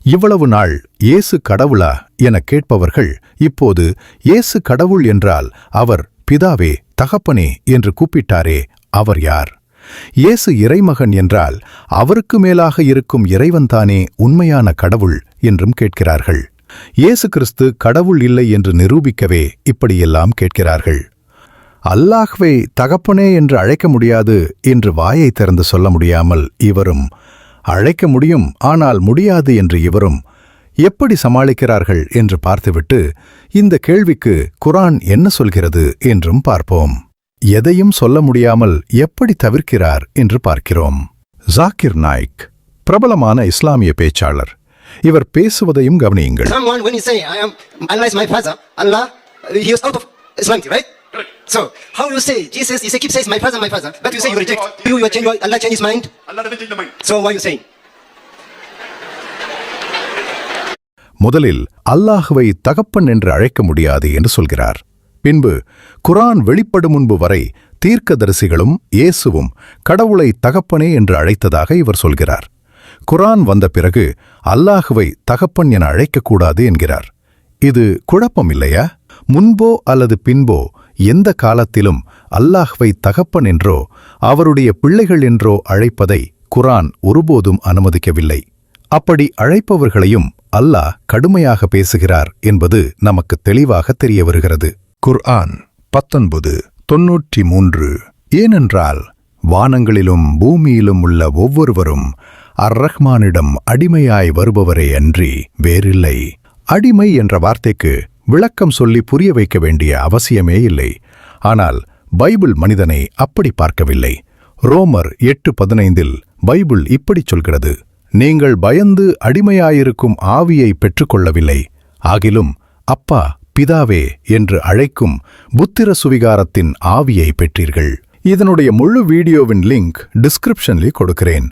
இவ்வளவு நாள் இயேசு கடவுளா என கேட்பவர்கள் இப்போது இயேசு கடவுள் என்றால் அவர் பிதாவே தகப்பனே என்று கூப்பிட்டாரே அவர் யார்? இயேசு இறைமகன் என்றால் அவருக்கு மேலாக இருக்கும் இறைவன்தானே உண்மையான கடவுள் என்றும் கேட்கிறார்கள். இயேசு கிறிஸ்து கடவுள் இல்லை என்று நிரூபிக்கவே இப்படியெல்லாம் கேட்கிறார்கள். அல்லாஹ்வை தகப்பனே என்று அழைக்க முடியாது என்று வாயை திறந்து சொல்ல முடியாமல் இவரும், அழைக்க முடியும் ஆனால் முடியாது என்று இவரும் எப்படி சமாளிக்கிறார்கள் என்று பார்த்துவிட்டு இந்த கேள்விக்கு குர்ஆன் என்ன சொல்கிறது என்றும் பார்ப்போம். எதையும் சொல்ல முடியாமல் எப்படி தவிர்க்கிறார் என்று பார்க்கிறோம். ஜாக்கிர் நாயிக் பிரபலமான இஸ்லாமிய பேச்சாளர். இவர் பேசுவதையும் கவனியுங்கள். Allah is my father. Allah, he was out of Islam, right? So, how you say Jesus? You say keep saying my father, but you say you reject. You change Allah change his mind. Allah doesn't change the mind. So why you saying? முதலில் அல்லாஹுவை தகப்பன் என்று அழைக்க முடியாது என்று சொல்கிறார். பின்பு குர்ஆன் வெளிப்படும் முன்பு வரை தீர்க்கதரிசிகளும் இயேசுவும் கடவுளை தகப்பனே என்று அழைத்ததாக இவர் சொல்கிறார். குர்ஆன் வந்த பிறகு அல்லாஹுவை தகப்பன் என அழைக்கக்கூடாது என்கிறார். இது குழப்பம் இல்லையா? முன்போ அல்லது பின்போ எந்த காலத்திலும் அல்லாஹ்வை தகப்பன் என்றோ அவருடைய பிள்ளைகள் என்றோ அழைப்பதை குர்ஆன் ஒருபோதும் அனுமதிக்கவில்லை. அப்படி அழைப்பவர்களையும் அல்லாஹ் கடுமையாக பேசுகிறார் என்பது நமக்கு தெளிவாக தெரிய வருகிறது. குர்ஆன் 19:93. ஏனென்றால் வானங்களிலும் பூமியிலும் உள்ள ஒவ்வொருவரும் அர்-ரஹ்மானிடம் அடிமையாய் வருபவரே அன்றி வேறில்லை. அடிமை என்ற வார்த்தைக்கு விளக்கம் சொல்லி புரிய வைக்க வேண்டிய அவசியமே இல்லை. ஆனால் பைபிள் மனிதனை அப்படி பார்க்கவில்லை. ரோமர் 8:15 பைபிள் இப்படி சொல்கிறது, நீங்கள் பயந்து அடிமையாயிருக்கும் ஆவியை பெற்றுக்கொள்ளவில்லை, ஆகிலும் அப்பா பிதாவே என்று அழைக்கும் புத்திர சுவிகாரத்தின் ஆவியை பெற்றீர்கள். இதனுடைய முழு வீடியோவின் லிங்க் டிஸ்கிரிப்ஷனில் கொடுக்கிறேன்.